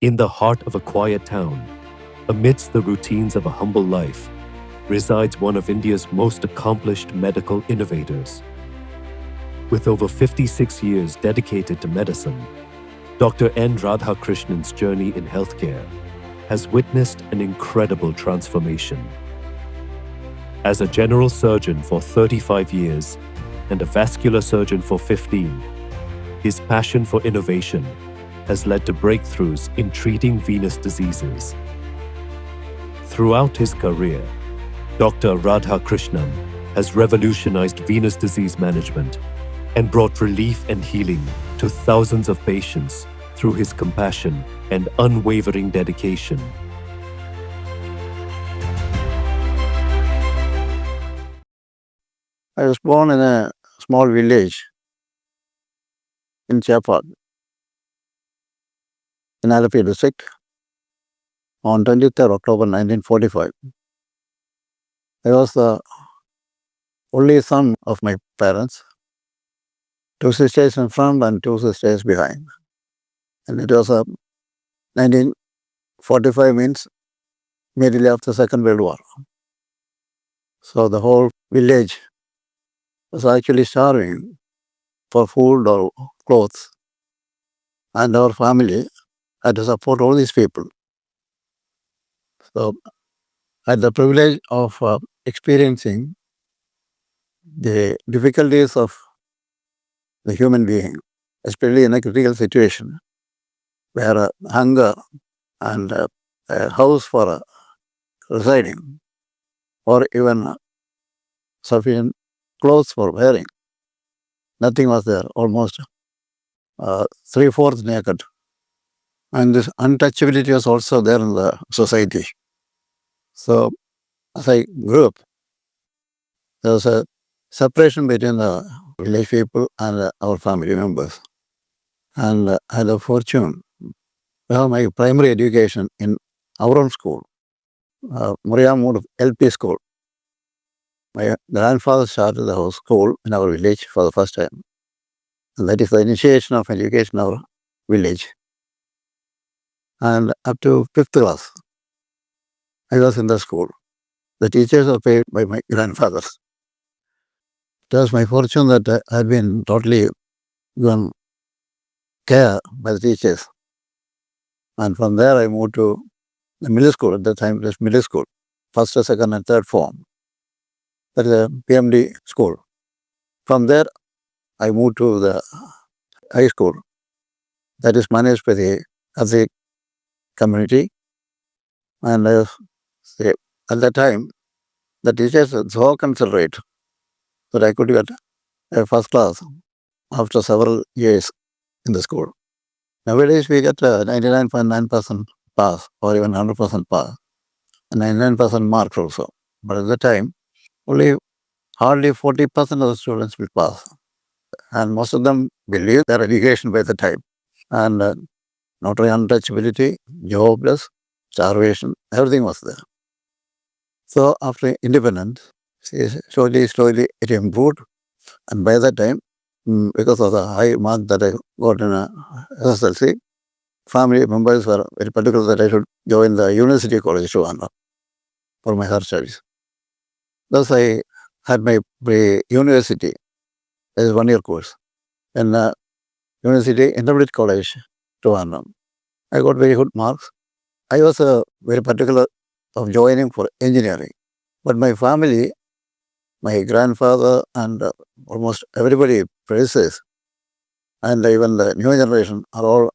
In the heart of a quiet town, amidst the routines of a humble life, resides one of India's most accomplished medical innovators. With over 56 years dedicated to medicine, Dr. N. Radhakrishnan's journey in healthcare has witnessed an incredible transformation. As a general surgeon for 35 years and a vascular surgeon for 15, his passion for innovation has led to breakthroughs in treating venous diseases. Throughout his career, Dr. Radhakrishnan has revolutionized venous disease management and brought relief and healing to thousands of patients through his compassion and unwavering dedication. I was born in a small village in Chethipuzha, in Alapi district, on 23rd October 1945. I was the only son of my parents, 2 sisters in front and 2 sisters behind. And it was 1945 means immediately after the Second World War. So the whole village was actually starving for food or clothes. And our family had to support all these people. So I had the privilege of experiencing the difficulties of the human being, especially in a critical situation where hunger and a house for residing or even sufficient clothes for wearing. Nothing was there, almost 3/4 naked. And this untouchability was also there in the society. So as I grew up, there was a separation between the village people and our family members. And I had the fortune to have my primary education in our own school, Muriamur LP school. My grandfather started the school in our village for the first time. And that is the initiation of education in our village. And up to 5th class, I was in the school. The teachers were paid by my grandfathers. It was my fortune that I had been totally given care by the teachers. And from there I moved to the middle school. At that time it was middle school, 1st, 2nd and 3rd form. That is a PMD school. From there I moved to the high school that is managed by the Catholic community. And at that time the teachers were so considerate that I could get a first class after several years in the school. Nowadays we get 99.9% pass or even 100% pass, and 99% marks also. But at the time, only hardly 40% of the students will pass. And most of them believe their education by the time. And not only untouchability, jobless, starvation, everything was there. So after independence, slowly it improved. And by that time, because of the high mark that I got in SSLC, family members were very particular that I should join the University College Trivandrum for my higher studies. Thus I had my pre-university as 1-year course in University Intermediate College Trivandrum. I got very good marks. I was very particular of joining for engineering. But my family, my grandfather and almost everybody predecessors, and even the new generation are all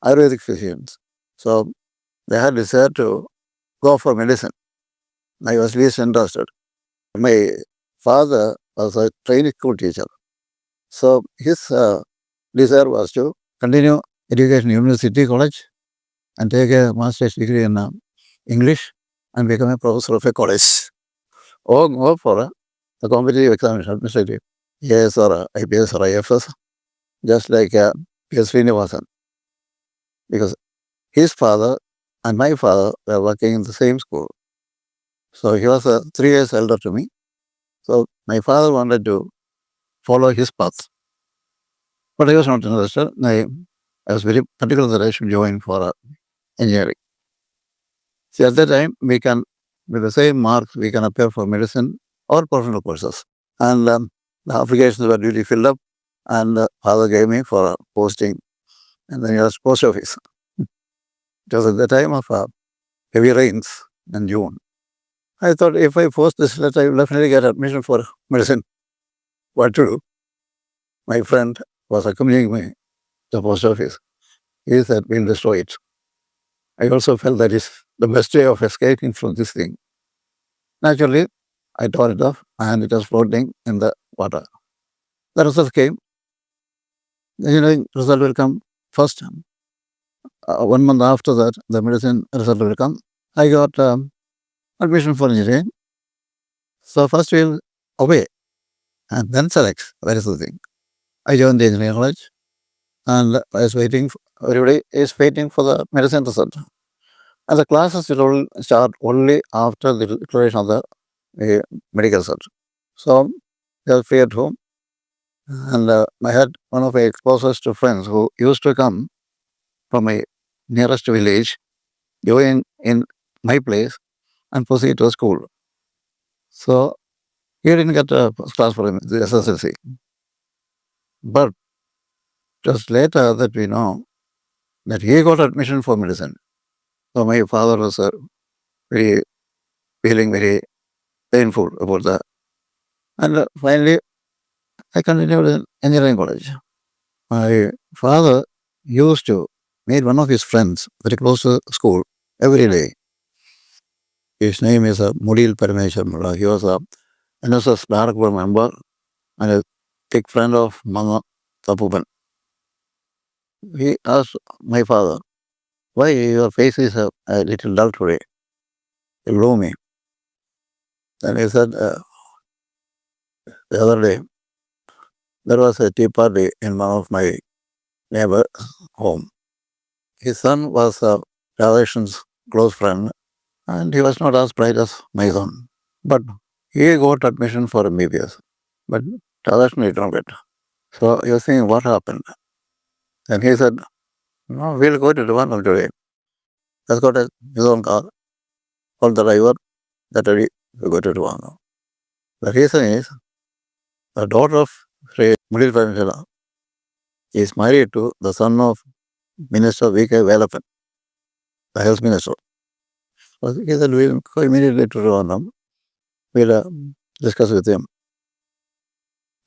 Ayurvedic physicians. So they had decided to go for medicine. I was least interested. My father was a training school teacher. So his desire was to continue education in University College and take a master's degree in English and become a professor of a college. Or go for the competitive examination, administrative, AS or IPS or IFS, just like P.S. Srinivasan. Because his father and my father were working in the same school. So he was 3 years elder to me. So my father wanted to follow his path. But I was not interested. I was very particular that I should join for engineering. See, at that time, we can, with the same marks, we can appear for medicine or professional courses. And the applications were duly filled up, and father gave me for a posting in the nearest post office. It was at the time of heavy rains in June. I thought if I post this letter, I will definitely get admission for medicine. What to do? My friend was accompanying me to the post office. He said, we'll destroy it. I also felt that is the best way of escaping from this thing. Naturally, I tore it off and it was floating in the water. The result came. The engineering result will come first. 1 month after that, the medicine result will come. I got admission for engineering. So first we'll obey and then select. That is the thing. I joined the engineering college and I was waiting. Everybody is waiting for the medicine result. And the classes will start only after the declaration of the medical result. So they were free at home. And I had one of my closest friends who used to come from my nearest village, join in my place and proceed to school. So he didn't get a first class for him, the SSLC. But just later that we know that he got admission for medicine. So my father was feeling very painful about that. And finally, I continued in engineering college. My father used to meet one of his friends very close to school every day. His name is Mudil Parameshwar. He was a NSS director member and a thick friend of Mama Tapupan. He asked my father, why your face is a little dull today? Gloomy. And he said, the other day, there was a tea party in one of my neighbor's home. His son was Radhakrishnan's close friend, and he was not as bright as my son. But he got admission for MBBS. But Radhakrishnan did not get. So you're saying, what happened? And he said, no, we'll go to Trivandrum today. Let's got his own car, called the driver, that we go to Trivandrum. The reason is, the daughter of Sri Mudil Parameshwara is married to the son of Minister V.K. Velappan, the health minister. So he said, we'll go immediately to Trivandrum. We'll discuss with him.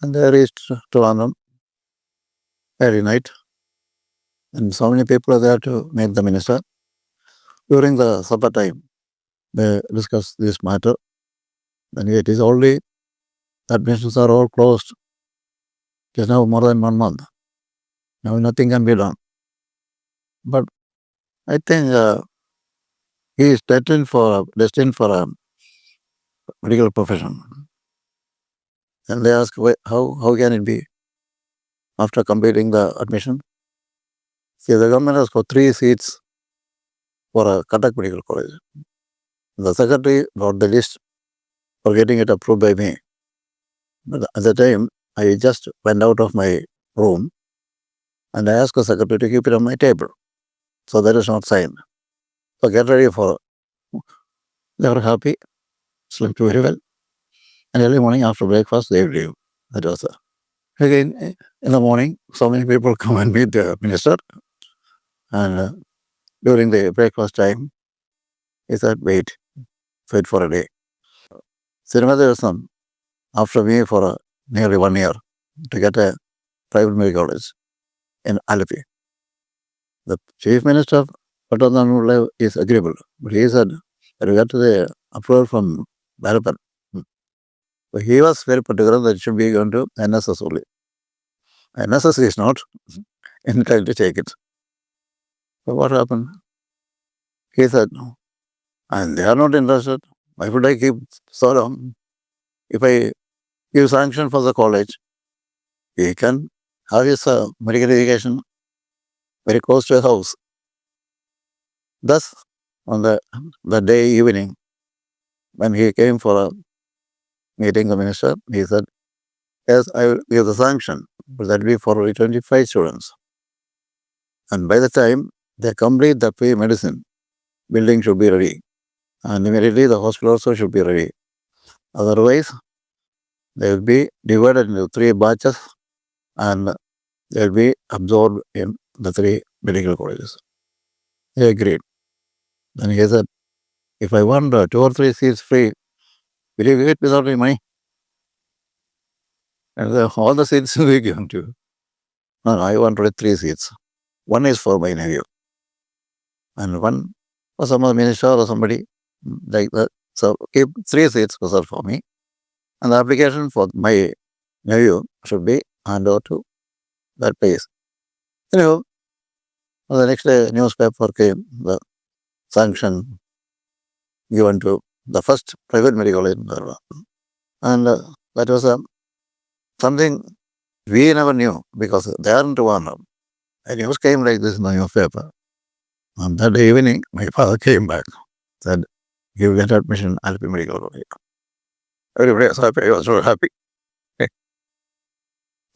And they reached Trivandrum every night. And so many people are there to meet the minister. During the supper time, they discuss this matter. And it is only, admissions are all closed. It is now more than 1 month. Now nothing can be done. But I think he is destined for a medical profession. And they ask, how can it be after completing the admission? See, the government has got 3 seats for a Cuttack Medical College. The secretary got the list for getting it approved by me. But at the time, I just went out of my room and I asked the secretary to keep it on my table. So that is not signed. So get ready for it. They were happy, slept very well. And early morning after breakfast, they leave. That was again, in the morning, so many people come and meet the minister. And during the breakfast time, he said, wait for a day. Srinivasa was after me for nearly 1 year to get a private medical college in Alapi. The chief minister of Pattanamula is agreeable, but he said that we got the approval from Velappan. So he was very particular that it should be going to NSS only. NSS is not entitled to take it. So what happened? He said, and they are not interested. Why would I keep so long? If I give sanction for the college, he can have his medical education very close to his house. Thus, on the day evening, when he came for meeting the minister, he said, yes, I will give the sanction, but that will be for only 25 students. And by the time they complete the pre-medicine, building should be ready. And immediately the hospital also should be ready. Otherwise, they will be divided into 3 batches and they will be absorbed in the 3 medical colleges. He agreed. Then he said, if I want 2 or 3 seats free, will you give it without any money? And all the seats will be given to you. No, I want 3 seats. One is for my nephew. And one for some other minister or somebody like that. So keep 3 seats reserved for me. And the application for my nephew should be handed over to that place. Anyhow, the next day newspaper came, the sanction given to the first private medical in Kerala. And that was something we never knew because they aren't one. A news came like this in the newspaper. And that evening, my father came back, said, you get admission at Alpi Medical College. Everybody was happy. I was so happy.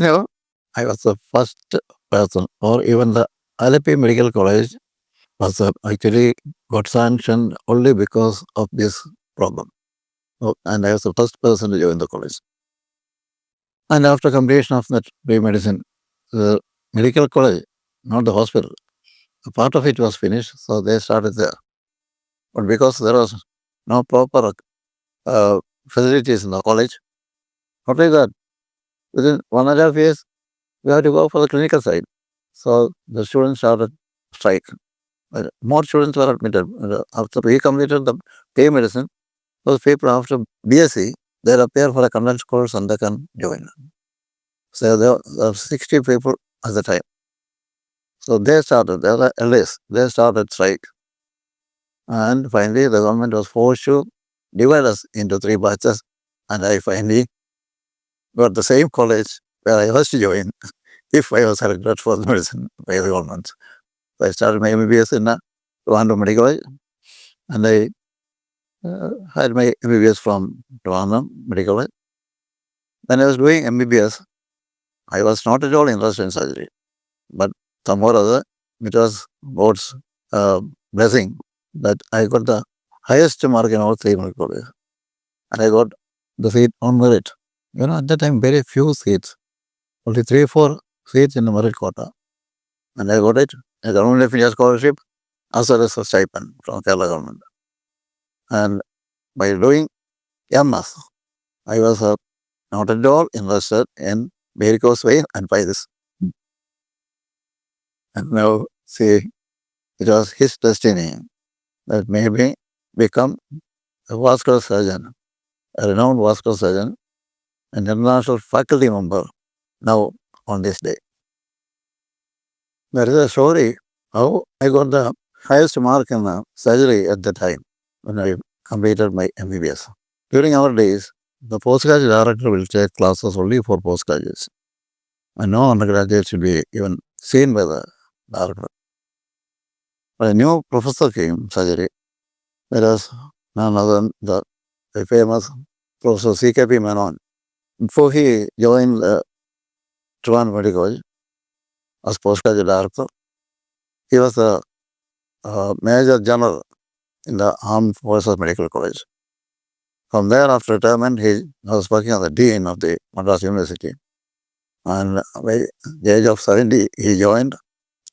I was the first person, or even the Alpi Medical College was actually got sanctioned only because of this problem. And I was the first person to join the college. And after completion of that pre-medicine, the medical college, not the hospital, a part of it was finished, so they started there. But because there was no proper facilities in the college, not like that, within 1.5 years, we had to go for the clinical side. So the students started strike. More students were admitted. After we completed the pre-medicine, those people after BSc, they appear for a condensed course and they can join. So there were 60 people at the time. So they started, at least, they started strike. And finally, the government was forced to divide us into 3 batches. And I finally got the same college where I was to join if I was selected for the medicine by the government. So I started my MBBS in Trivandrum Medical College. And I had my MBBS from Trivandrum Medical College. When I was doing MBBS, I was not at all interested in surgery. But somehow or other, it was God's blessing that I got the highest mark in all 3 medical colleges. And I got the seat on merit. At that time, very few seats, only 3-4 seats in the merit quota. And I got it, a government of India scholarship, as well as a stipend from Kerala government. And by doing MS, I was not at all interested in varicose vein and this. And now, see, it was his destiny that made me become a vascular surgeon, a renowned vascular surgeon, an international faculty member now on this day. There is a story how I got the highest mark in surgery at the time when I completed my MBBS. During our days, the postgraduate director will take classes only for postgraduates. And no undergraduates should be even seen by the director. But a new professor came, surgery. That was none other than the famous Professor C.K.P. Menon. Before he joined Trivandrum Medical College as postgraduate director, he was a Major General in the Armed Forces Medical College. From there, after retirement, he was working as the Dean of the Madras University. And by the age of 70, he joined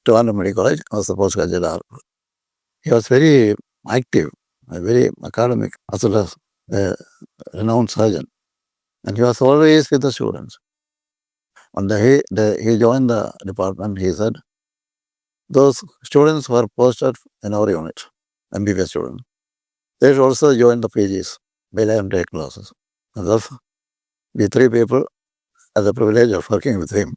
Trivandrum Medical College as the postgraduate director. He was very active, very academic, as well as a renowned surgeon. And he was always with the students. When he joined the department, he said, those students who are posted in our unit, MBBS students, they should also join the PGs, and take classes. And thus, we 3 people had the privilege of working with him.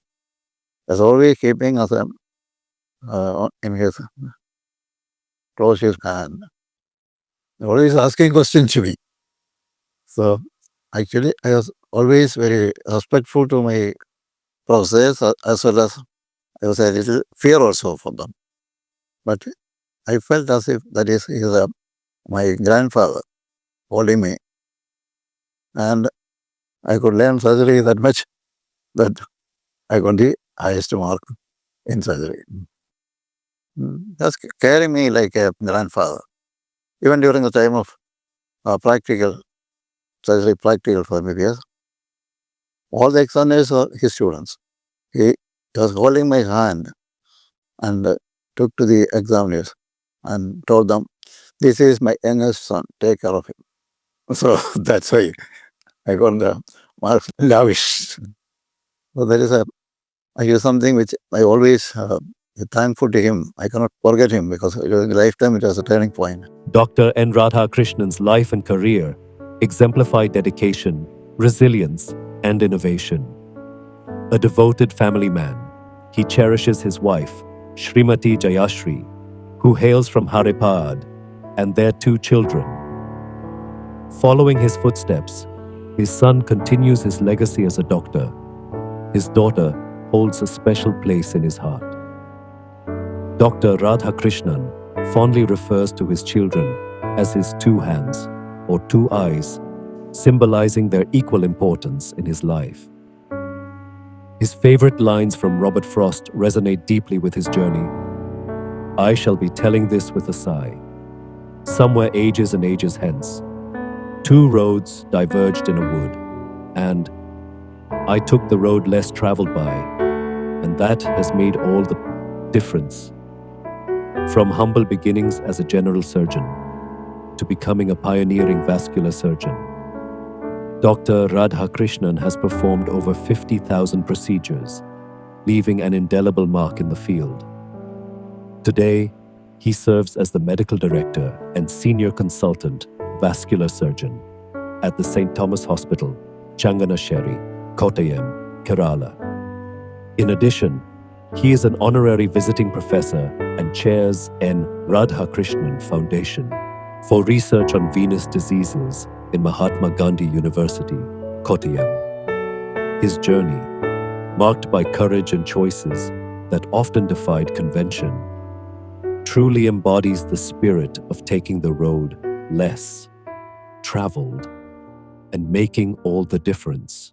As always keeping us in his close his hand. Always asking questions to me. So actually, I was always very respectful to my professors, as well as I was a little fear also for them. But I felt as if that is my grandfather holding me. And I could learn surgery that much that I got the highest mark in surgery. Just carrying me like a grandfather. Even during the time of practical for MBBS, all the examiners are his students. He was holding my hand and took to the examiners and told them, "This is my youngest son, take care of him." So that's why I got the marks lavish. So that is something which I always thankful to him. I cannot forget him because during a lifetime it was a turning point. Dr. N. Radhakrishnan's life and career exemplify dedication, resilience, and innovation. A devoted family man, he cherishes his wife, Srimati Jayashri, who hails from Haripad, and their 2 children. Following his footsteps, his son continues his legacy as a doctor. His daughter holds a special place in his heart. Dr. Radhakrishnan fondly refers to his children as his 2 hands or 2 eyes, symbolizing their equal importance in his life. His favorite lines from Robert Frost resonate deeply with his journey. "I shall be telling this with a sigh. Somewhere ages and ages hence, 2 roads diverged in a wood, and I took the road less traveled by, and that has made all the difference. From humble beginnings as a general surgeon to becoming a pioneering vascular surgeon, Dr. Radhakrishnan has performed over 50,000 procedures, leaving an indelible mark in the field. Today, he serves as the medical director and senior consultant vascular surgeon at the St.Thomas Hospital, Changanasheri, Kottayam, Kerala. In addition, he is an honorary visiting professor and chairs N. Radhakrishnan Foundation for research on venous diseases in Mahatma Gandhi University, Kottayam. His journey, marked by courage and choices that often defied convention, truly embodies the spirit of taking the road less traveled and making all the difference.